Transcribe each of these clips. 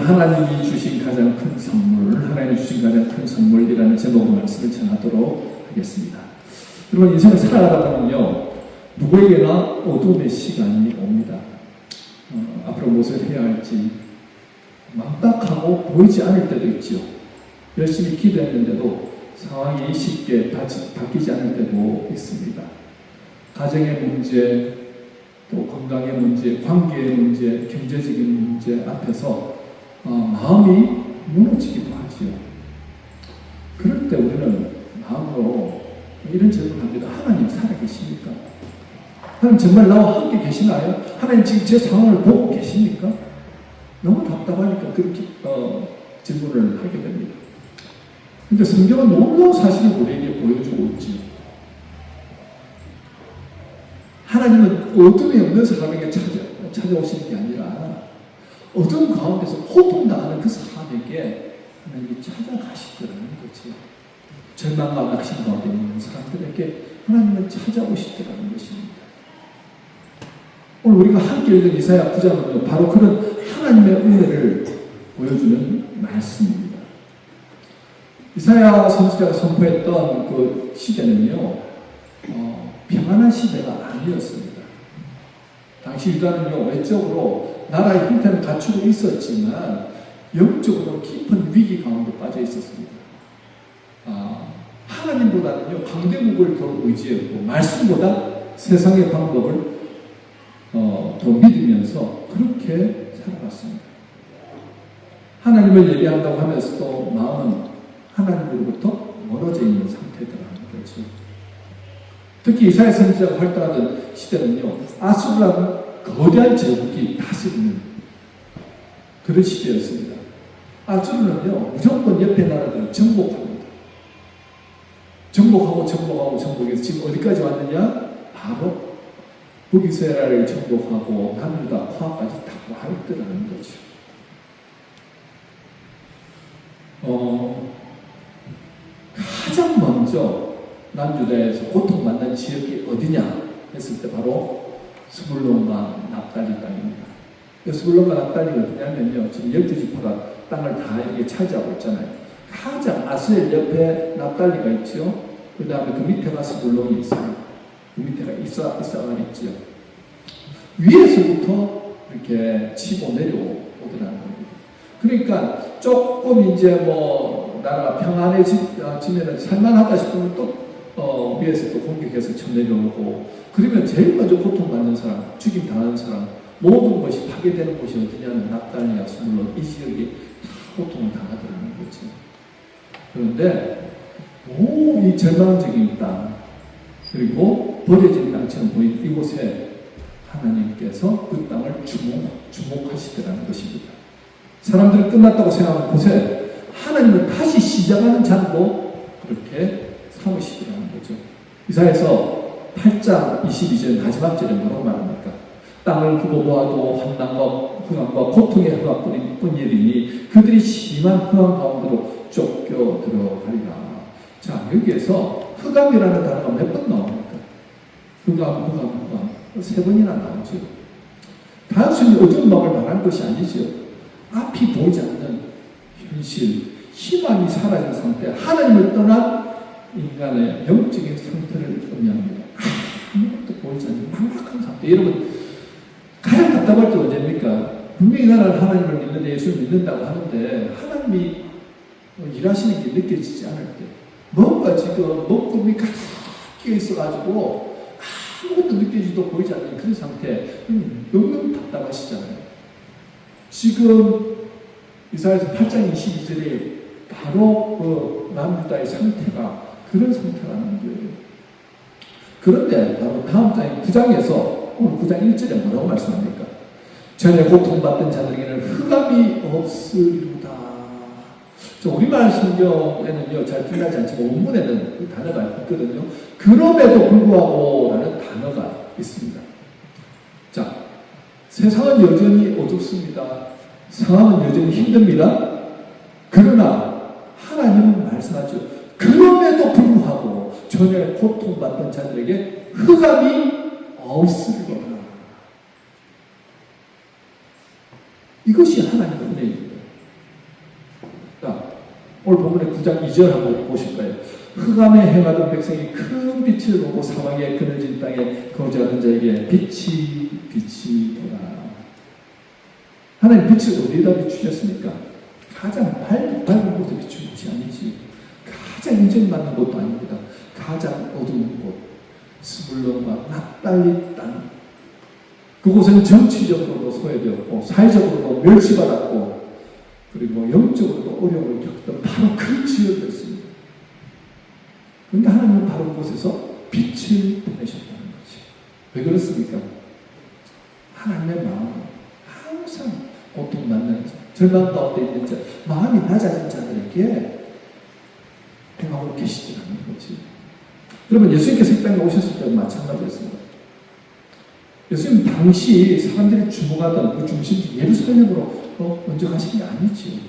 오늘 하나님이 주신 가장 큰 선물, 하나님이 주신 가장 큰 선물이라는 제목의 말씀을 전하도록 하겠습니다. 여러분, 인생을 살아가다 보면요, 누구에게나 어둠의 시간이 옵니다. 앞으로 무엇을 해야 할지 막막하고 보이지 않을 때도 있죠. 열심히 기도했는데도 상황이 쉽게 바뀌지 않을 때도 있습니다. 가정의 문제, 또 건강의 문제, 관계의 문제, 경제적인 문제 앞에서 마음이 무너지기도 하지요. 그럴 때 우리는 마음으로 이런 질문을 합니다. 하나님 살아계십니까? 하나님 정말 나와 함께 계시나요? 하나님 지금 제 상황을 보고 계십니까? 너무 답답하니까 그렇게 질문을 하게 됩니다. 근데 성경은 놀라운 사실을 우리에게 보여주고 있지요. 하나님은 어둠이 없는 사람에게 찾아오시는 게 아니라 어둠 가운데서 고통당하는 그 사람에게 하나님이 찾아가시더라는 거지. 절망과 낙심 가운데 있는 사람들에게 하나님은 찾아오시더라는 것입니다. 오늘 우리가 함께 읽은 이사야 9장은 바로 그런 하나님의 은혜를 보여주는 말씀입니다. 이사야 선지자가 선포했던 그 시대는요, 평안한 시대가 아니었습니다. 당시 유다는요, 외적으로 나라의 형태는 갖추고 있었지만 영적으로 깊은 위기 가운데 빠져 있었습니다. 하나님보다는요, 강대국을 더 의지했고 말씀보다 세상의 방법을 더 믿으면서 그렇게 살아갔습니다. 하나님을 예배한다고 하면서도 마음은 하나님으로부터 멀어져 있는 상태더라는 거죠. 특히 이사야 선지자가 활동하던 시대는요, 아수르라는 거대한 제국이 다스리는 그런 시대였습니다. 아수르는요, 무조건 옆에 나라들을 정복합니다. 정복해서 지금 어디까지 왔느냐? 바로 북이스라엘을 정복하고 남유다 포함까지 다 와있더라는 거죠. 가장 먼저 남유다에서 고통받는 지역이 어디냐 했을 때 바로 스불론과 납달리 땅입니다. 스불론과 납달리가 어디냐면요, 지금 12지파가 땅을 다 이렇게 차지하고 있잖아요. 가장 아스엘 옆에 납달리가 있죠. 그 다음에 그 밑에가 스불론이 있어요. 그 밑에가 이사가 있죠. 위에서부터 이렇게 치고 내려오더라는 겁니다. 그러니까 조금 이제 나라가 평안해지면 살만하다 싶으면 또 위에서 또 공격해서 쳐내려오고, 그러면 제일 먼저 고통받는 사람, 죽임 당하는 사람, 모든 것이 파괴되는 곳이 어디냐면 납달리와 스불론, 이 지역이 다 고통을 당하더라는 거죠. 그런데 이 절망적인 땅, 그리고 버려진 땅처럼 보인 이곳에 하나님께서 그 땅을 주목하시더라는 것입니다. 사람들은 끝났다고 생각하는 곳에 하나님은 다시 시작하는 장도 그렇게 삼으시더라는 거죠. 이사야서 8장 22절 마지막 절에 뭐라고 말합니까? 땅을 두고 보아도 환난과 흥함과 고통의 흥함뿐이니 그들이 심한 흥함 가운데로 쫓겨 들어가리라. 자, 여기에서 흑암이라는 단어가 몇 번 나옵니까? 흑암. 3번이나 나오죠. 단순히 어두운 마음을 말하는 것이 아니죠. 앞이 보이지 않는 현실, 희망이 사라진 상태, 하나님을 떠난 인간의 영적인 상태를 의미합니다. 아무것도 보이지 않는 막막한 상태. 여러분, 가장 답답할 때 언제입니까? 분명히 나는 하나님을 믿는데, 예수를 믿는다고 하는데 하나님이 일하시는 게 느껴지지 않을 때, 뭔가 지금 먹구름이 가득 끼어 있어가지고 아무것도 느껴지도 보이지 않는 그런 상태, 너무 답답하시잖아요. 지금 이사야서 8장 22절에 바로 그 남유다의 상태가 그런 상태라는 거예요. 그런데 바로 다음 장인 9장에서 오늘 9장 1절에 뭐라고 말씀합니까? 전에 고통받던 자들에게는 흑암이 없으리로다. 우리말 성경에는요, 잘 드러나지 않지만 원문에는 그 단어가 있거든요. 그럼에도 불구하고 라는 단어가 있습니다. 자, 세상은 여전히 어둡습니다. 상황은 여전히 힘듭니다. 그러나 하나님은 말씀하죠. 그럼에도 불구하고 전에 고통받던 자들에게 흑암이 없으리로다. 이것이 하나님의 은혜입니다. 오늘 본문의 9장 2절 한번 보실 거예요. 흑암에 행하던 백성이 큰 빛을 보고 사막에 그늘진 땅에 거주하는 자에게 빛이 보라. 하나님 빛을 어디에다 비추셨습니까? 가장 밝은 곳에 비추는 것이 아니지. 가장 인정받는 곳도 아닙니다. 가장 어두운 곳, 스불론과 납달리 땅. 그곳은 정치적으로도 소외되었고 사회적으로도 멸시받았고 그리고 영적으로도 어려움을 겪던 바로 그 지역이었습니다. 그런데 하나님은 바로 그곳에서 빛을 보내셨다는 거지. 왜 그렇습니까? 하나님의 마음은 항상 고통받는 자, 절망 가운데 있는 자, 마음이 낮아진 자들에게 행하고 계시지 않는 거지. 여러분, 예수님께서 이 땅에 오셨을 때도 마찬가지였습니다. 예수님 당시 사람들이 주목하던 그 중심지 예루살렘으로 먼저 가신 게 아니지요.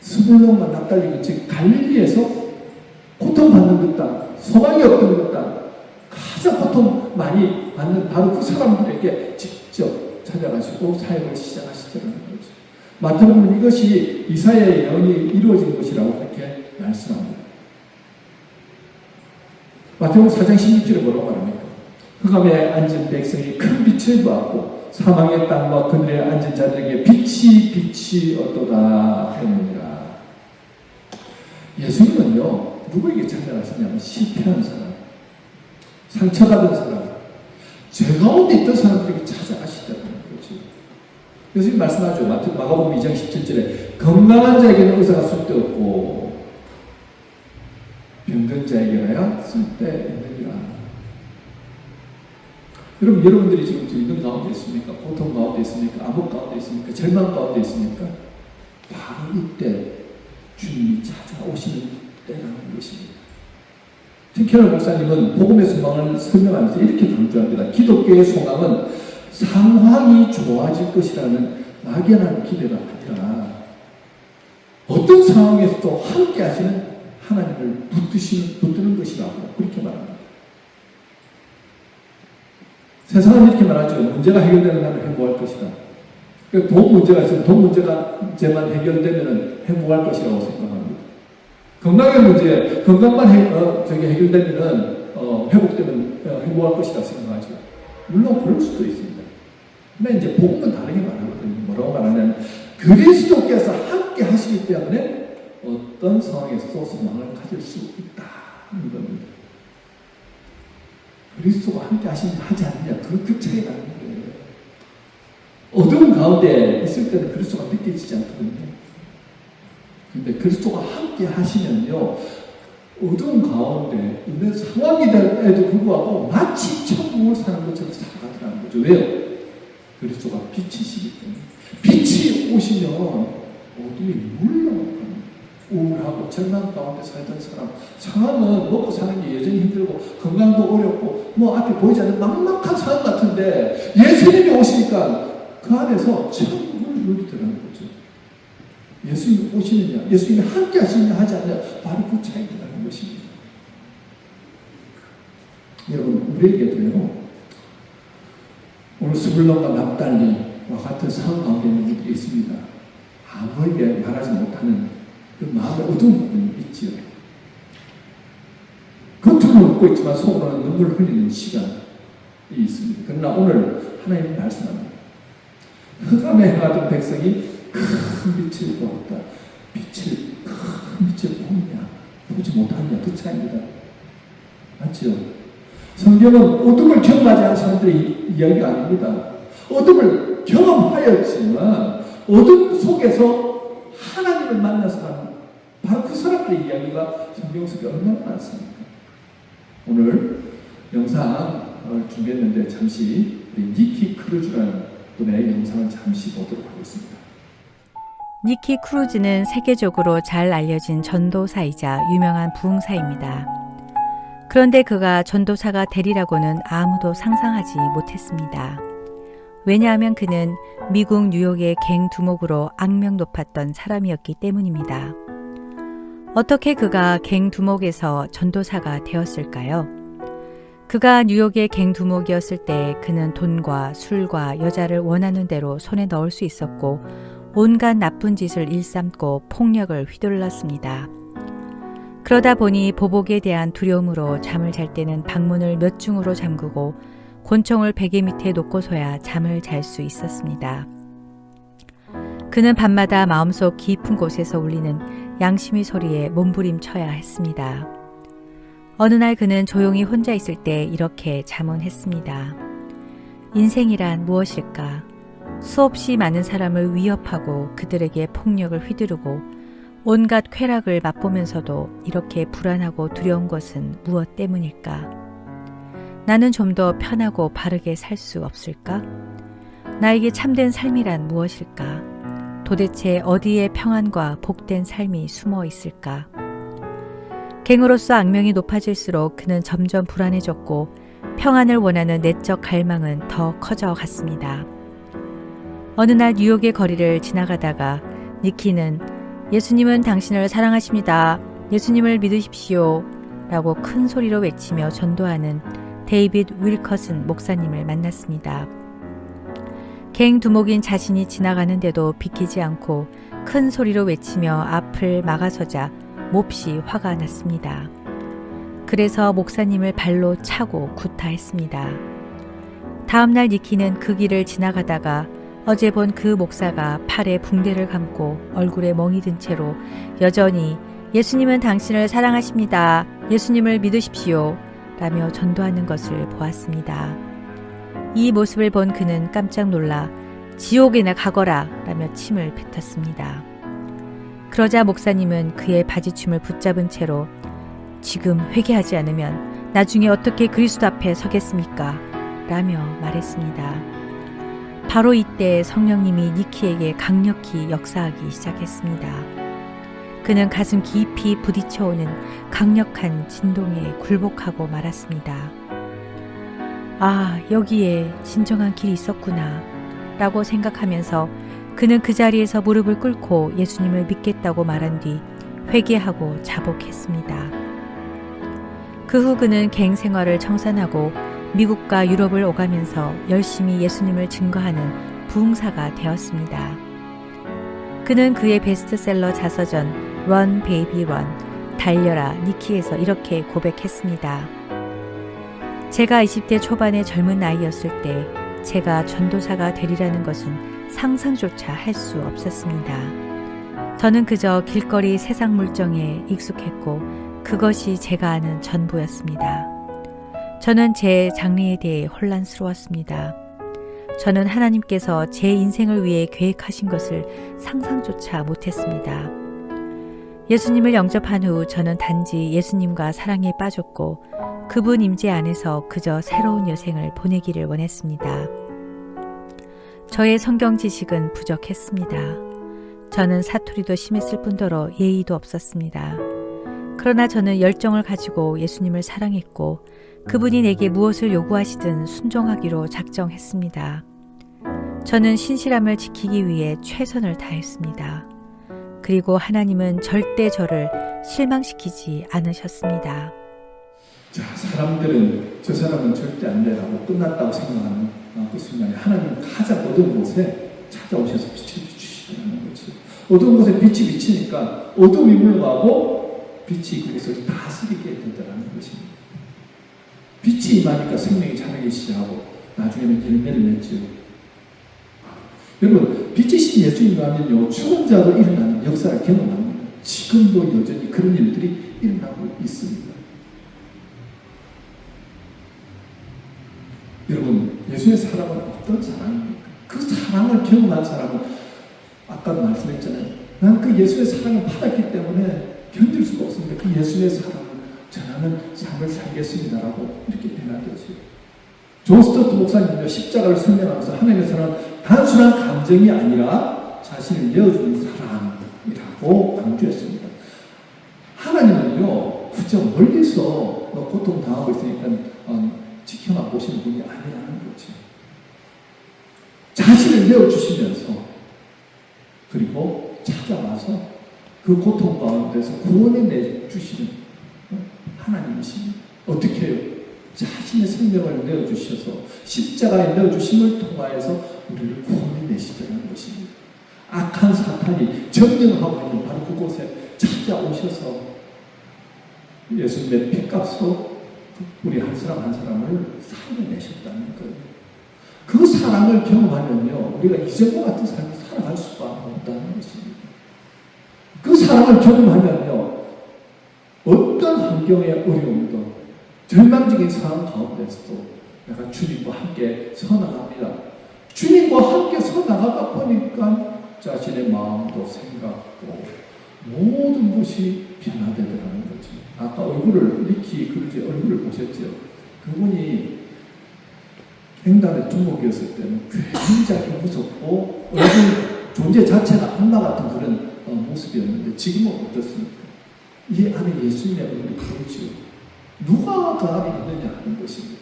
스불론과 납달리, 즉 갈릴리에서 고통받는 그 땅, 소망이 없던 그 땅, 가장 고통 많이 받는 바로 그 사람들에게 직접 찾아가시고 사역을 시작하시더라는 거죠. 마태복음은 이것이 이사야의 예언이 이루어진 것이라고 그렇게 말씀합니다. 마태복음 4장 16절에 뭐라고 말합니까? 흑암에 앉은 백성이 큰 빛을 보았고 사망의 땅과 그늘에 앉은 자들에게 빛이 어떠다 하느니라. 예수님은요, 누구에게 찾아가시냐면 실패한 사람, 상처받은 사람, 죄 가운데 있던 사람들에게 찾아가시더라는 거죠. 예수님 말씀하죠. 마가복음 2장 17절에 건강한 자에게는 의사가 쓸데없고 병든 자에게야 쓸데있느니라. 여러분들이 지금 있는 가운데 있습니까? 고통 가운데 있습니까? 암흑 가운데 있습니까? 절망 가운데 있습니까? 바로 이때 주님이 찾아오시는 때라는 것입니다. 틴케럴 목사님은 복음의 소망을 설명하면서 이렇게 강조합니다. 기독교의 소망은 상황이 좋아질 것이라는 막연한 기대가 아니라 어떤 상황에서도 함께 하시는 하나님을 붙드는 것이라고 그렇게 말합니다. 세상은 이렇게 말하죠. 문제가 해결되는 날은 행복할 것이다. 그러니까 돈 문제가 있으면 돈 문제만 해결되면 행복할 것이라고 생각합니다. 건강의 문제, 건강만 해결되면 회복되면 행복할 것이라고 생각하죠. 물론 그럴 수도 있습니다. 근데 이제 복음은 다르게 말하거든요. 뭐라고 말하냐면 그리스도께서 함께 하시기 때문에 어떤 상황에서도 소망을 가질 수 있다는 겁니다. 그리스도가 함께 하지 않느냐, 그 차이가 나는 거예요. 어두운 가운데 있을 때는 그리스도가 느껴지지 않거든요. 근데 그리스도가 함께 하시면요, 어두운 가운데 있는 상황에도 불구하고 마치 천국을 사는 것처럼 살아가더라는 거죠. 왜요? 그리스도가 빛이시기 때문에. 빛이 오시면 어둠이 물러갑니다. 우울하고 절망 가운데 살던 사람, 상황은 먹고 사는 게 여전히 힘들고 건강도 어렵고 앞에 보이지 않는 막막한 상황 같은데 예수님이 오시니까 그 안에서 천국을 누리더라는 거죠. 예수님이 오시느냐, 예수님이 함께 하시느냐 하지 않느냐, 바로 그 차이라는 것입니다. 여러분, 우리에게도요, 오늘 스불론과 납달리와 같은 상황 가운데 있는 분들이 있습니다. 아무에게 말하지 못하는 그 마음의 어두운 부분이 있지요. 겉으로는 웃고 있지만 속으로는 눈물을 흘리는 시간이 있습니다. 그러나 오늘 하나님이 말씀합니다. 흑암에 행하던 백성이 큰 빛을 보았다. 큰 빛을 보느냐, 보지 못하느냐, 그 차이입니다. 맞죠? 성경은 어둠을 경험하지 않은 사람들의 이야기가 아닙니다. 어둠을 경험하였지만 어둠 속에서 하나님을 만난 사람, 바로 그 사람들의 이야기가 성경 속에 얼마나 많습니까? 오늘 영상을 준비했는데 잠시 니키 크루즈라는 분의 영상을 잠시 보도록 하겠습니다. 니키 크루즈는 세계적으로 잘 알려진 전도사이자 유명한 부흥사입니다. 그런데 그가 전도사가 되리라고는 아무도 상상하지 못했습니다. 왜냐하면 그는 미국 뉴욕의 갱 두목으로 악명 높았던 사람이었기 때문입니다. 어떻게 그가 갱 두목에서 전도사가 되었을까요? 그가 뉴욕의 갱 두목이었을 때 그는 돈과 술과 여자를 원하는 대로 손에 넣을 수 있었고 온갖 나쁜 짓을 일삼고 폭력을 휘둘렀습니다. 그러다 보니 보복에 대한 두려움으로 잠을 잘 때는 방문을 몇 중으로 잠그고 곤충을 베개 밑에 놓고서야 잠을 잘 수 있었습니다. 그는 밤마다 마음속 깊은 곳에서 울리는 양심의 소리에 몸부림쳐야 했습니다. 어느 날 그는 조용히 혼자 있을 때 이렇게 자문했습니다. 인생이란 무엇일까? 수없이 많은 사람을 위협하고 그들에게 폭력을 휘두르고 온갖 쾌락을 맛보면서도 이렇게 불안하고 두려운 것은 무엇 때문일까? 나는 좀 더 편하고 바르게 살 수 없을까? 나에게 참된 삶이란 무엇일까? 도대체 어디에 평안과 복된 삶이 숨어 있을까? 갱으로서 악명이 높아질수록 그는 점점 불안해졌고 평안을 원하는 내적 갈망은 더 커져 갔습니다. 어느 날 뉴욕의 거리를 지나가다가 니키는 예수님은 당신을 사랑하십니다. 예수님을 믿으십시오. 라고 큰 소리로 외치며 전도하는 데이빗 윌커슨 목사님을 만났습니다. 갱 두목인 자신이 지나가는데도 비키지 않고 큰 소리로 외치며 앞을 막아서자 몹시 화가 났습니다. 그래서 목사님을 발로 차고 구타했습니다. 다음날 니키는 그 길을 지나가다가 어제 본 그 목사가 팔에 붕대를 감고 얼굴에 멍이 든 채로 여전히 예수님은 당신을 사랑하십니다. 예수님을 믿으십시오. 라며 전도하는 것을 보았습니다. 이 모습을 본 그는 깜짝 놀라 지옥이나 가거라 라며 침을 뱉었습니다. 그러자 목사님은 그의 바지춤을 붙잡은 채로 지금 회개하지 않으면 나중에 어떻게 그리스도 앞에 서겠습니까? 라며 말했습니다. 바로 이때 성령님이 니키에게 강력히 역사하기 시작했습니다. 그는 가슴 깊이 부딪혀오는 강력한 진동에 굴복하고 말았습니다. 아, 여기에 진정한 길이 있었구나 라고 생각하면서 그는 그 자리에서 무릎을 꿇고 예수님을 믿겠다고 말한 뒤 회개하고 자복했습니다. 그 후 그는 갱 생활을 청산하고 미국과 유럽을 오가면서 열심히 예수님을 증거하는 부흥사가 되었습니다. 그는 그의 베스트셀러 자서전 Run Baby Run, 달려라 니키에서 이렇게 고백했습니다. 제가 20대 초반의 젊은 나이였을 때 제가 전도사가 되리라는 것은 상상조차 할 수 없었습니다. 저는 그저 길거리 세상 물정에 익숙했고 그것이 제가 아는 전부였습니다. 저는 제 장래에 대해 혼란스러웠습니다. 저는 하나님께서 제 인생을 위해 계획하신 것을 상상조차 못했습니다. 예수님을 영접한 후 저는 단지 예수님과 사랑에 빠졌고 그분 임재 안에서 그저 새로운 여생을 보내기를 원했습니다. 저의 성경 지식은 부족했습니다. 저는 사투리도 심했을 뿐더러 예의도 없었습니다. 그러나 저는 열정을 가지고 예수님을 사랑했고 그분이 내게 무엇을 요구하시든 순종하기로 작정했습니다. 저는 신실함을 지키기 위해 최선을 다했습니다. 그리고 하나님은 절대 저를 실망시키지 않으셨습니다. 자, 사람들은 저 사람은 절대 안 되라고 끝났다고 생각하는 그 순간에 하나님은 가장 어두운 곳에 찾아오셔서 빛을 비추시더라는 거지. 어두운 곳에 빛이 비치니까 어둠이 물러가고 빛이 그것을 다스리게 되더라는 것입니다. 빛이 임하니까 생명이 자라기 시작하고 나중에는 열매를 맺죠. 여러분, 빛이신 예수님 하면요 죽은 자도 일어나는 역사를 경험합니다. 지금도 여전히 그런 일들이 일어나고 있습니다. 여러분, 예수의 사랑은 어떤 사랑입니까? 그 사랑을 경험한 사람은 아까도 말씀했잖아요. 나는 그 예수의 사랑을 받았기 때문에 견딜 수가 없습니다. 그 예수의 사랑을 전하는 삶을 살겠습니다라고 이렇게 대답했어요. 존 스토트 목사님은 십자가를 설명하면서 하나님의 사랑은 단순한 감정이 아니라 자신을 내어주는 사랑이라고 강조했습니다. 하나님은요, 그저 멀리서 너 고통당하고 있으니까 지켜만 보시는 분이 아니라는 거죠. 자신을 내어주시면서 그리고 찾아와서 그 고통 가운데서 구원해 내주시는 하나님이십니다. 어떻게 해요? 자신의 생명을 내어주셔서 십자가에 내어주심을 통하여서 우리를 구원해 내시더라는 것입니다. 악한 사탄이 점령하고 있는 바로 그곳에 찾아오셔서 예수님의 피값으로 우리 한 사람 한 사람을 살려내셨다는 거예요. 그 사랑을 경험하면요, 우리가 이전과 같은 삶을 살아갈 수가 없다는 것입니다. 그 사랑을 경험하면요, 어떤 환경의 어려움도 절망적인 상황 가운데서도 내가 주님과 함께 서나갑니다. 주님과 함께 서나가다 보니까 자신의 마음도 생각도 모든 것이 변화되더라는 거지. 아까 얼굴을, 리키 그루지 얼굴을 보셨죠? 그분이 횡단에 두목이었을 때는 굉장히 무섭고 얼굴 존재 자체가 악마 같은 그런 모습이었는데 지금은 어떻습니까? 이 안에 예수님의 얼굴이 보이죠. 누가 그 안에 있느냐 하는 것입니다.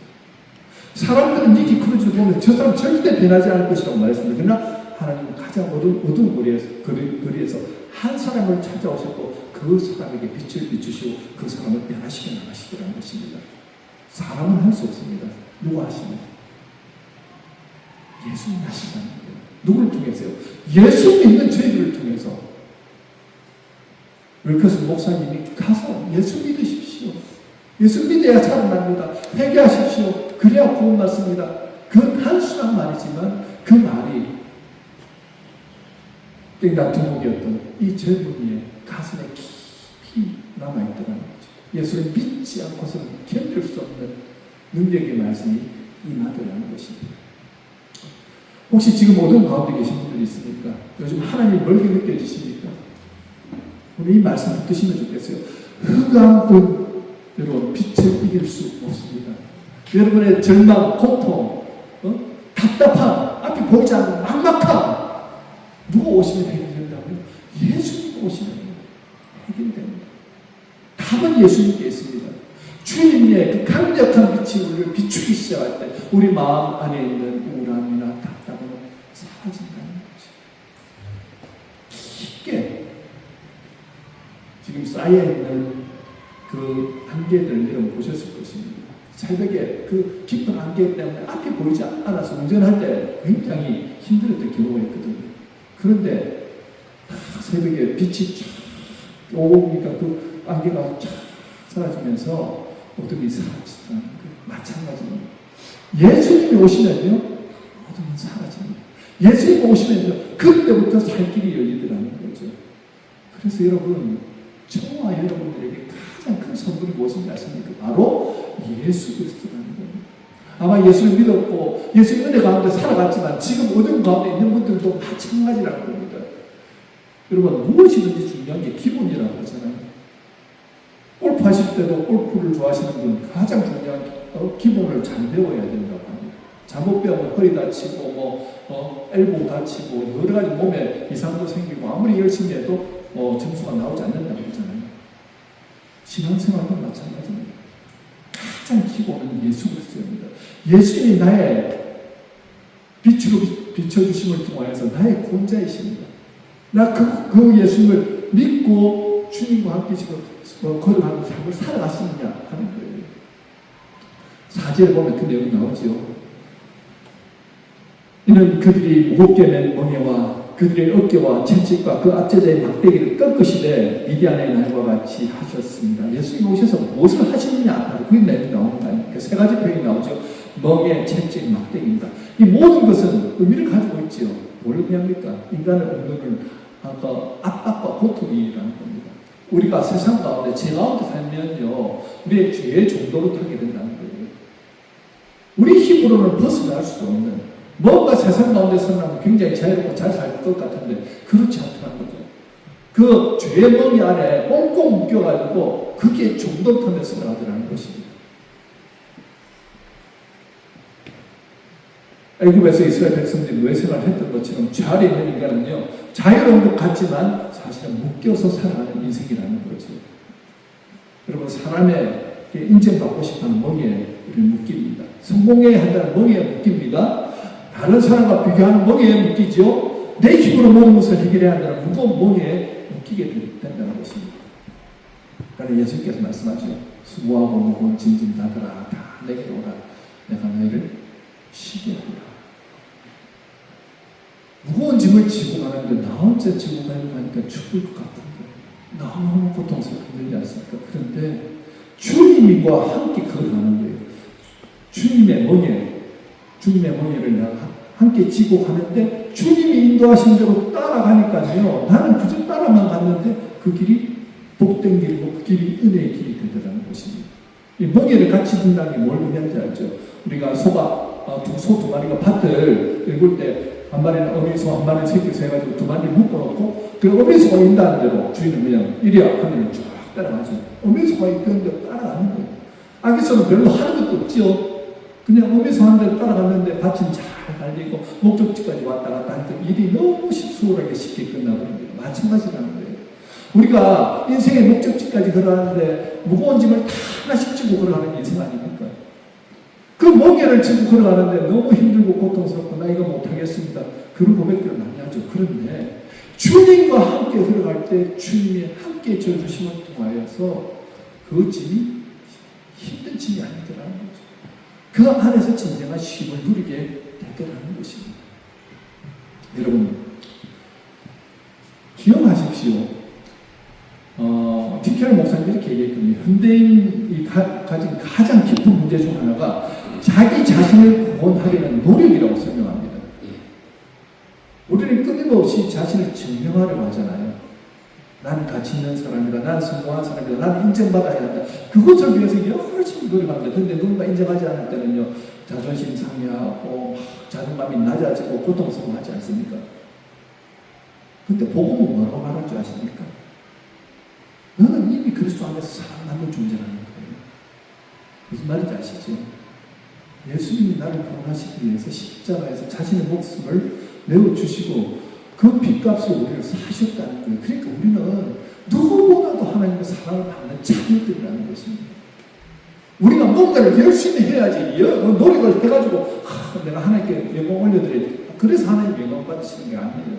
사람들은 리키 크루즈를 보면 저 사람 절대 변하지 않을 것이라고 말했습니다. 그러나 하나님은 가장 어두운 거리에서 한 사람을 찾아오셨고 그 사람에게 빛을 비추시고 그 사람을 변화시켜 나가시더라는 것입니다. 사람은 할 수 없습니다. 누가 하시나요? 예수님 하신다는 거예요. 누구를 통해서요? 예수 믿는 저희들을 통해서. 웰커스 목사님이 가서 예수 믿으십시오. 예수 믿어야 살아납니다. 회개하십시오. 그래야 구원받습니다. 그 단순한 말이지만 그 말이 땡다 두목이었던 이 젊은이의 가슴에 깊이 남아있더라는 거죠. 예수를 믿지 않고서는 견딜 수 없는 능력의 말씀이 임하더라는 것입니다. 혹시 지금 어두운 가운데 계신 분들이 있습니까? 요즘 하나님 멀게 느껴지십니까? 오늘 이 말씀 붙드시면 좋겠어요. 흑암은 여러분 빛을 이길 수 없습니다. 여러분의 절망, 고통, 답답함, 앞이 보이지 않는 막막함, 누가 오시면 해결된다고요? 예수님 오시면 해결됩니다. 답은 예수님께 있습니다. 주님의 그 강력한 빛이 우리를 비추기 시작할 때 우리 마음 안에 있는 우울함이나 답답함은 사라진다는 거죠. 깊게 지금 쌓여있는 그 안개들 여러분 보셨을 것입니다. 새벽에 그 깊은 안개 때문에 앞이 보이지 않아서 운전할 때 굉장히 힘들었던 경우가 있거든요. 그런데 새벽에 빛이 쫙 오니까 그 안개가 쫙 사라지면서 어둠이 사라지더라는 거예요. 마찬가지입니다. 예수님이 오시면요, 어둠은 사라집니다. 예수님이 오시면요, 그때부터 살 길이 열리더라는 거죠. 그래서 여러분, 저와 여러분들에게 가장 큰 선물이 무엇인지 아십니까? 바로 예수 그리스도라는 거예요. 아마 예수를 믿었고 예수의 은혜 가운데 살아갔지만 지금 어둠 가운데 있는 분들도 마찬가지라는 겁니다. 여러분, 무엇이든지 중요한 게 기본이라고 하잖아요. 골프 하실 때도 골프를 좋아하시는 분 가장 중요한 기본을 잘 배워야 된다고 합니다. 잘못 배우면 허리 다치고 엘보 다치고 여러 가지 몸에 이상도 생기고 아무리 열심히 해도 점수가 나오지 않는다고 그러잖아요. 신앙생활도 마찬가지입니다. 가장 기본은 예수 그리스도입니다. 예수님이 나의 빛으로 비춰주심을 통하여서 나의 구원자이십니다. 나 그 예수님을 믿고 주님과 함께 지금 걸어가는 삶을 살아가시느냐 하는 거예요. 4절에 보면 그 내용이 나오죠. 이는 그들이 무겁게 맨 멍에와 그들의 어깨와 채찍과 그 앞제자의 막대기를 꺾으시되 미디안의 날과 같이 하셨습니다. 예수님이 오셔서 무엇을 하시느냐? 그 내용이 나옵니다. 그 세 가지 표현이 나오죠. 멍에, 채찍, 막대기입니다. 이 모든 것은 의미를 가지고 있지요. 뭘 의미합니까? 인간의 운명을 압박과 고통이라는 겁니다. 우리가 세상 가운데 죄 가운데 살면요, 우리의 죄의 정도로 타게 된다는 거예요. 우리 힘으로는 벗어날 수 없는, 뭔가 세상 가운데 살면 굉장히 자유롭고 잘 살 것 같은데 그렇지 않다는 거죠. 그 죄의 멍이 안에 꽁꽁 묶여가지고 그게 정도 틈에 살아가더라는 것입니다. 애굽에서 이스라엘 백성들이 노예생활을 했던 것처럼 죄 아래 있는 인간은요, 자유로운 것 같지만 사실은 묶여서 살아가는 인생이라는 거죠. 여러분, 사람에게 인정받고 싶어하는 멍에 우리를 묶입니다. 성공해야 한다는 멍에 묶입니다. 다른 사람과 비교하는 멍에 묶이죠. 내 힘으로 모든 것을 해결해야 한다는 무거운 멍에 묶이게 된다는 것입니다. 그러나 예수님께서 말씀하죠. 수고하고 무거운 짐진 나더라 다 내게 오라. 내가 너희를 쉬게 하리라. 무거운 짐을 짐을 지고 가는데 나 혼자 지고 가니까 죽을 것 같은 거예요. 너무 고통스럽게 않습니까? 그런데 주님과 함께 걸어가는 거예요. 주님의 멍에를 내가 함께 지고 가는데 주님이 인도하신 대로 따라가니까요. 나는 그저 따라만 갔는데 그 길이 복된 길이고 그 길이 은혜의 길이 되더라는 것입니다. 이 멍에를 같이 든다는 게 뭘 의미하는지 알죠? 우리가 소 두 마리가 밭을 읽을 때 한 마리는 어미소, 한 마리는 새끼소 해가지고 두 마리를 묶어놓고 그 어미소가 인다는 대로 주인은 그냥 이리야 하면 쭉 따라가죠. 어미소가 이끄는 대로 따라가는 거예요. 아기소는 별로 하는 것도 없죠. 그냥 어미소 하는 대로 따라가는데 밭은 잘 달리고 목적지까지 왔다 갔다 할 때 일이 너무 수월하게 쉽게 끝나버립니다. 마찬가지라는 거예요. 우리가 인생의 목적지까지 걸어가는데 무거운 짐을 다 하나씩 지고 걸어가는 인생 아닙니까? 그 멍에를 지고 걸어가는데 너무 힘들고 고통스럽고 나 이거 못하겠습니다. 그런 고백들을 많이 하죠. 그런데 주님과 함께 걸어갈 때 주님이 함께 져주심을 통하여서 그 짐이 힘든 짐이 아니더라는 거죠. 그 안에서 진정한 쉼을 누리게 되더라는 것입니다. 여러분 기억하십시오. 디켈 목사님이 이렇게 얘기했거든요. 현대인이 가진 가장 깊은 문제 중 하나가 자기 자신을 구원하려는 노력이라고 설명합니다. 우리는 끊임없이 자신을 증명하려고 하잖아요. 나는 가치 있는 사람이다. 나는 성공한 사람이다. 나는 인정받아야 한다. 그것을 위해서 열심히 노력합니다. 그런데 누군가 인정하지 않을 때는요. 자존심 상해하고 자존감이 낮아지고 고통스러워하지 않습니까? 근데 복음은 뭐라고 말할 줄 아십니까? 너는 이미 그리스도 안에서 사랑받는 존재라는 거예요. 무슨 말인지 아시죠? 예수님이 나를 구원하시기 위해서 십자가에서 자신의 목숨을 내어주시고 그 빚값을 우리를 사셨다는 거예요. 그러니까 우리는 누구보다도 하나님의 사랑을 받는 자녀들이라는 것입니다. 우리가 뭔가를 열심히 해야지 노력을 해가지고 내가 하나님께 영광 올려드려야지. 그래서 하나님 영광 받으시는 게 아니에요.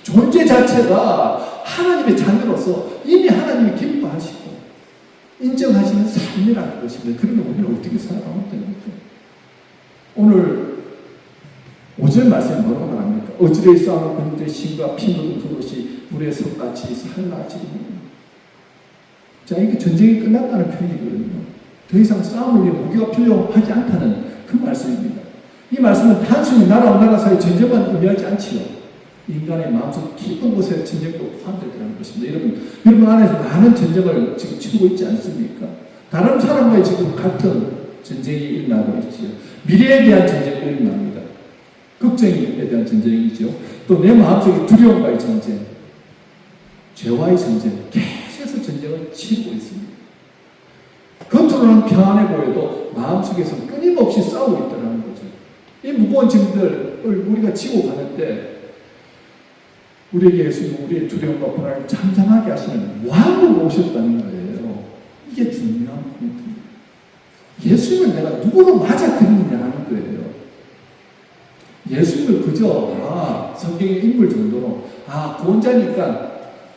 존재 자체가 하나님의 자녀로서 이미 하나님이 기뻐하시고 인정하시는 삶이라는 것입니다. 그러면 우리는 어떻게 살아가면 됩니까? 오늘 5절 말씀이 뭐라고 말합니까? 어지러이 싸우는 그들의 신과 피 묻은 그것이 물에 석같이 살라지고. 자, 이게 전쟁이 끝났다는 표현이거든요. 더 이상 싸움을 위해 무기가 필요하지 않다는 그 말씀입니다. 이 말씀은 단순히 나라와 나라 사이 전쟁만 의미하지 않지요. 인간의 마음속 깊은 곳에 전쟁도 포함되더라는 것입니다. 여러분 안에서 많은 전쟁을 지금 치르고 있지 않습니까? 다른 사람과의 지금 갈등, 전쟁이 일어나고 있지요. 미래에 대한 전쟁도 일어납니다. 걱정에 대한 전쟁이죠. 또 내 마음속에 두려움과의 전쟁, 죄와의 전쟁, 계속해서 전쟁을 치르고 있습니다. 겉으로는 평안해 보여도 마음속에서 끊임없이 싸우고 있다는 거죠. 이 무거운 짐들을 우리가 지고 가는데 우리에게 예수님은 우리의 두려움과 불안을 잠잠하게 하시는 왕으로 오셨다는 거예요. 이게 중요한 포인트입니다. 예수님을 내가 누구로 맞아들이느냐 하는 거예요. 예수님을 그저 성경의 인물 정도로 구원자니까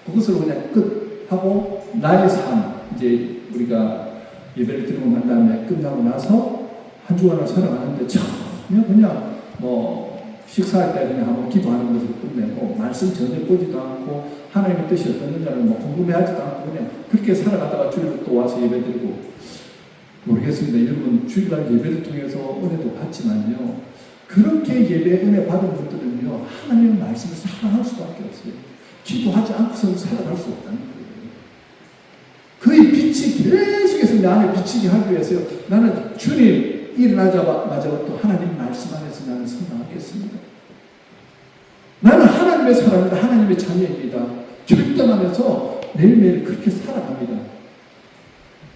그것으로 그냥 끝하고 나의 삶 이제 우리가 예배를 드리고 난 다음에 끝나고 나서 한 주간을 살아가는데 전혀 그냥 식사할 때 그냥 한번 기도하는 것으로 끝내고 말씀 전혀 보지도 않고 하나님의 뜻이 어떤 건지는 궁금해하지도 않고 그냥 그렇게 살아가다가 주일로 또 와서 예배드리고 모르겠습니다. 여러분 주일날 예배를 통해서 은혜도 받지만요. 그렇게 예배 은혜 받은 분들은요. 하나님의 말씀을 사랑할 수밖에 없어요. 기도하지 않고서는 살아갈 수 없다는 거예요. 그의 빛이 계속해서 내 안에 비치게 하기 위해서요. 나는 주님 일어나자마자 또 하나님 말씀 안에서 나는 성장하겠습니다. 나는 하나님의 사람이다. 하나님의 자녀입니다. 절대 안에서 매일매일 그렇게 살아갑니다.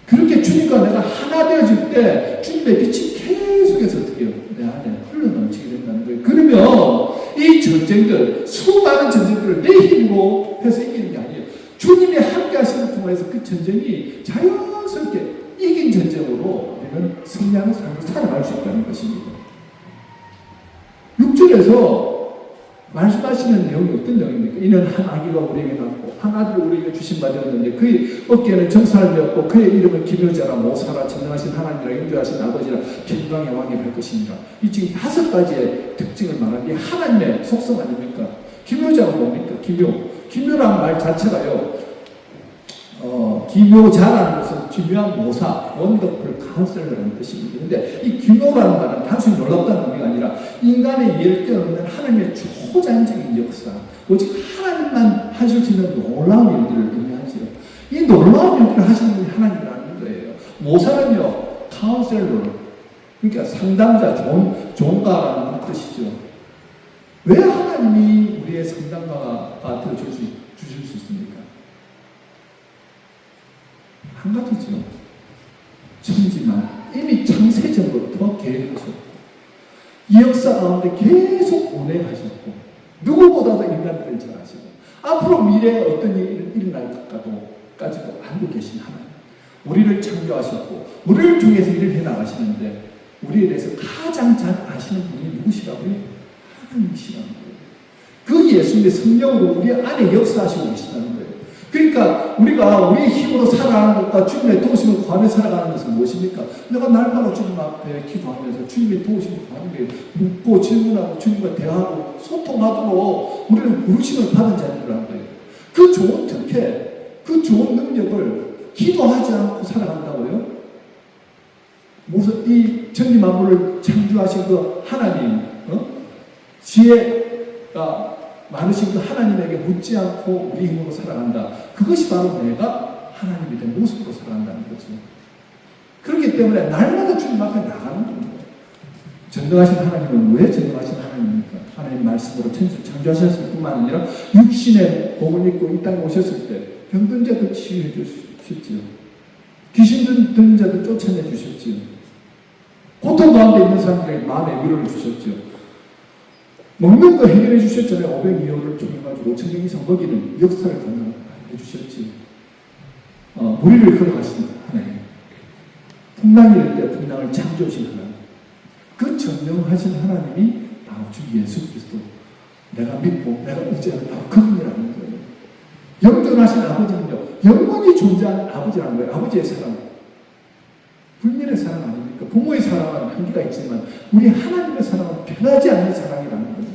그렇게 주님과 내가 하나 되어질 때 주님의 빛이 계속해서 어떻게 해요? 내 안에 흘러넘치게 된다는 거예요. 그러면 이 전쟁들, 수많은 전쟁들을 내 힘으로 해서 이기는 게 아니에요. 주님이 함께 하시는 통해서 그 전쟁이 자연스럽게 이긴 전쟁으로 우리는 승리하는 삶을 살아갈 수 있다는 것입니다. 6절에서 말씀하시는 내용이 어떤 내용입니까? 이는 한 아기가 우리에게 낳고 한 아들을 우리에게 주신 바 되었는데 그의 어깨에는 정사를 메었고 그의 이름은 기묘자라 모사라 전능하신 하나님이라 인도하신 아버지라 평강의 왕이 할 것입니다. 이 지금 5가지의 특징을 말하는 게 하나님의 속성 아닙니까? 기묘자가 뭡니까? 기묘라는 말 자체가요, 기묘자라는 것은 기묘한 모사, 원더풀 카운셀러라는 뜻입니다. 근데 이 기묘라는 말은 단순히 놀랍다는 의미가 아니라 인간의 이해를 뛰어넘는 하나님의 초자연적인 역사, 오직 하나님만 하실 수 있는 놀라운 일들을 의미하지요. 이 놀라운 일들을 하시는 분이 하나님이라는 거예요. 모사는요, 카운셀러, 그러니까 상담자, 종가라는 뜻이죠. 왜 하나님이 우리의 상담가가 되어주실 수 있습니까? 한 가지죠. 천지만 이미 창세전부터 계획하셨고, 이 역사 가운데 계속 운행하셨고, 누구보다도 인간들을 잘 아시고, 앞으로 미래에 어떤 일이 일어날까지도 알고 계신 하나님. 우리를 창조하셨고, 우리를 통해서 일을 해나가시는데, 우리에 대해서 가장 잘 아시는 분이 누구시라고요? 하나님이시라는 거예요. 그 예수님의 성령으로 우리 안에 역사하시고 계시다는 거예요. 그러니까 우리가 우리의 힘으로 살아가는 것과 주님의 도우심을 구하며 살아가는 것은 무엇입니까? 내가 날마다 주님 앞에 기도하면서 주님의 도우심을 구하는 게 묻고 질문하고 주님과 대화하고 소통하도록 우리는 부르심을 받은 자들이라는 거예요. 그 좋은 특혜, 그 좋은 능력을 기도하지 않고 살아간다고요? 무슨 이 천지 만물을 창조하신 그 하나님, 지혜가 많으신 그 하나님에게 묻지 않고 우리 힘으로 살아간다. 그것이 바로 내가 하나님이 된 모습으로 살아간다는 거죠. 그렇기 때문에 날마다 주님 앞에 나가는 겁니다. 전능하신 하나님은 왜 전능하신 하나님입니까? 하나님 말씀으로 천지를 창조하셨을 뿐만 아니라 육신의 몸을 입고 이 땅에 오셨을 때 병든 자들 치유해 주셨지요. 귀신 들린 자들 쫓아내 주셨지요. 고통 가운데 있는 사람들에게 마음의 위로를 주셨지요. 먹는 거 해결해 주셨잖아요. 500이호를 통해가지고 5,000명 이상 먹이는 역사를 가능해 주셨지. 무리를 걸어가신 하나님. 풍랑이 일 때 풍랑을 창조하신 하나님. 그 전능하신 하나님이 바로 주 예수 그리스도. 내가 믿고 내가 의지하는 바로 그분이라는 거예요. 영존하신 아버지는요, 영원히 존재하는 아버지라는 거예요. 아버지의 사랑. 불멸의 사랑 아닙니까? 부모의 사랑은 한계가 있지만 우리 하나님의 사랑은 변하지 않는 사랑이라는 겁니다.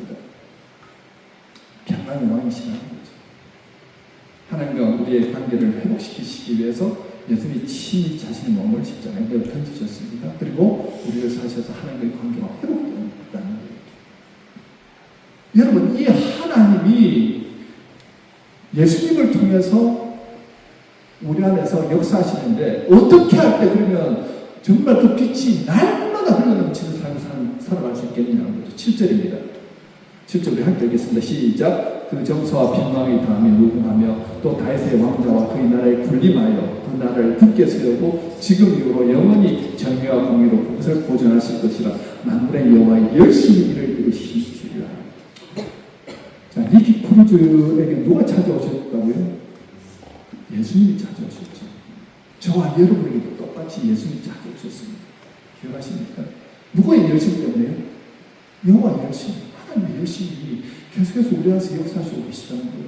평안의 왕이시라는 거죠. 하나님과 우리의 관계를 회복시키시기 위해서 예수님이 친히 자신의 몸을 십자가에 내어 던지셨습니다. 그리고 우리를 사셔서 하나님과의 관계가 회복되는 거예요. 여러분, 이 하나님이 예수님을 통해서 우리 안에서 역사하시는데 어떻게 할 때 그러면 정말 그 빛이 날마다 흘러넘치는 삶을 살아갈 수 있겠느냐는 거죠. 7절입니다. 7절 우리 함께 읽겠습니다. 시작. 그 정서와 빈망이 다음에 무궁하며 또 다윗의 왕자와 그의 나라에 군림하여 그 나라를 굳게 세우고 지금 이후로 영원히 정의와 공의로 그것을 보존하실 것이라. 만군의 여호와의 열심히 일을 이루시리라. 자, 니키 크루즈에게 누가 찾아오셨다고요? 예수님이 찾아오셨죠. 저와 여러분에게도 똑같이 예수님이 찾아오셨습니다. 기억하십니까? 누구의 열심 때문에요? 여호와의 열심, 하나님의 열심이 계속해서 우리 안에서 역사하시고 계시다는 거예요.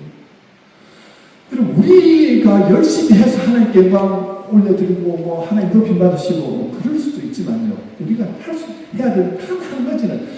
그럼 우리가 열심히 해서 하나님께 영광 올려드리고 하나님 높임 받으시고 그럴 수도 있지만요. 우리가 해야 될 단 한 가지는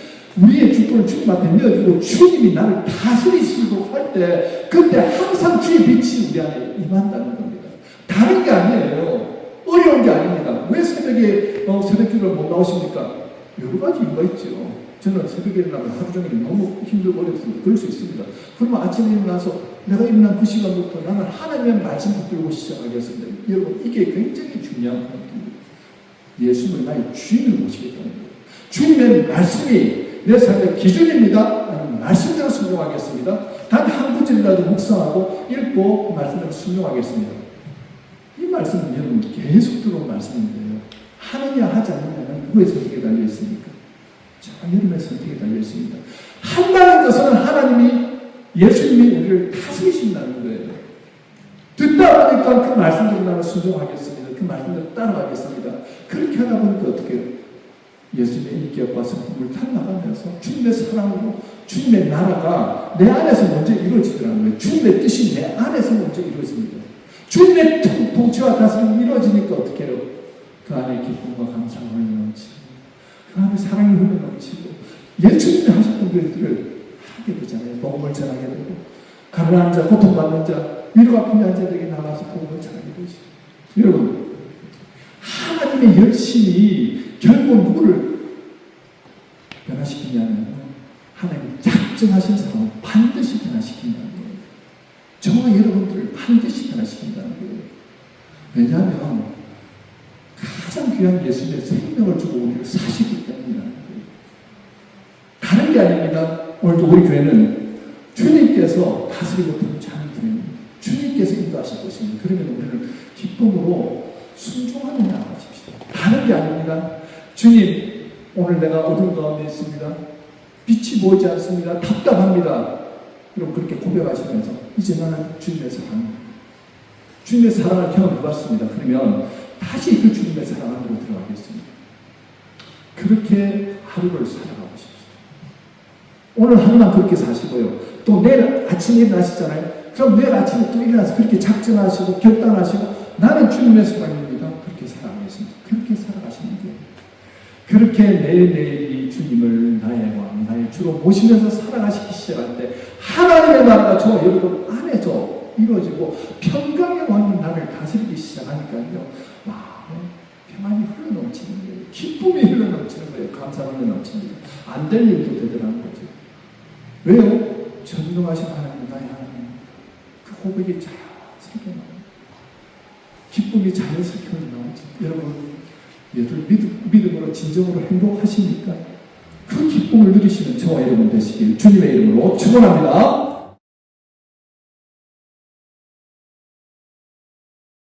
우리의 주권을 주님 앞에 내어주고 주님이 나를 다스리시도록 할 때 그때 항상 주의 빛이 우리 안에 임한다는 겁니다. 다른 게 아니에요. 어려운 게 아닙니다. 왜 새벽에 새벽기도를 못 나오십니까? 여러 가지 이유가 있죠. 저는 새벽에 일어나면 하루 종일 너무 힘들고 어렵습니다. 그럴 수 있습니다. 그러면 아침에 일어나서 내가 일어난 그 시간부터 나는 하나님의 말씀 붙들고 시작하겠습니다. 여러분, 이게 굉장히 중요한 포인트입니다. 예수님을 나의 주인을 모시겠다는 거예요. 주님의 말씀이 내 삶의 기준입니다. 나는 말씀대로 순종하겠습니다. 단 한 구절이라도 묵상하고 읽고 말씀대로 순종하겠습니다. 이 말씀은 여러분 계속 들어온 말씀인데요. 하느냐 하지 않느냐는 누구의 선택에 달려 있습니까? 자, 여러분의 선택에 달려 있습니다. 한다는 것은 하나님이 예수님이 우리를 다스리신다는 거예요. 듣다 보니까 그 말씀대로 나는 순종하겠습니다. 그 말씀대로 따라가겠습니다. 그렇게 하다 보니까 어떻게 해요? 예수님의 인격과 성품을 닮아가면서 주님의 사랑으로 주님의 나라가 내 안에서 먼저 이루어지더라는 거예요. 주님의 뜻이 내 안에서 먼저 이루어집니다. 주님의 통치와 다스림이 이루어지니까 어떻게 해요? 그 안에 기쁨과 감사가 흘러넘치고 그 안에 사랑이 흘러넘치고 예수님이 하셨던 것들을 하게 되잖아요. 복음을 전하게 되고, 가난한 자, 고통받는 자, 위로가 필요한 자들에게 나가서 복음을 전하게 되죠. 여러분, 하나님의 열심이 결국 누구를 변화시키냐면 하나님 작정하신 사람을 반드시 변화시킨다는 거예요. 저와 여러분들을 반드시 변화시킨다는 거예요. 왜냐하면 가장 귀한 예수님의 생명을 주고 우리를 사시기 때문이라는 거예요. 다른 게 아닙니다. 오늘도 우리 교회는 주님께서 다스리고 통치하는 교회입니다. 주님께서 인도하실 것입니다. 그러면 우리는 기쁨으로 순종하며 나아가십시오. 다른 게 아닙니다. 주님, 오늘 내가 어두운 가운데 있습니다. 빛이 보이지 않습니다. 답답합니다. 그럼 그렇게 고백하시면서 이제 나는 주님의 사랑, 주님의 사랑을 경험해봤습니다. 그러면 다시 그 주님의 사랑 안으로 들어가겠습니다. 그렇게 하루를 살아가고 싶습니다. 오늘 하루만 그렇게 사시고요. 또 내일 아침에 일어나시잖아요. 그럼 내일 아침에 또 일어나서 그렇게 작정하시고 결단하시고 나는 주님의 사랑입니다. 그렇게 살아가겠습니다. 그렇게 살아가시는 거예요. 그렇게 매일매일 이 주님을 나의 왕, 나의 주로 모시면서 살아가시기 시작할 때 하나님의 나라가 저와 여러분 안에서 이루어지고 평강의 왕이 나를 다스리기 시작하니까요. 와, 평안이 흘러넘치는 거예요. 기쁨이 흘러넘치는 거예요. 감사가 흘러넘치는 거예요. 안 될 일도 되더라는 거죠. 왜요? 전능하신 하나님, 나의 하나님. 그 고백이 자연스럽게 나와요. 기쁨이 자연스럽게 흘러나오죠. 여러분, 믿음으로 진정으로 행복하십니까? 그 기쁨을 누리시는 저와 여러분 되시길 주님의 이름으로 축원합니다.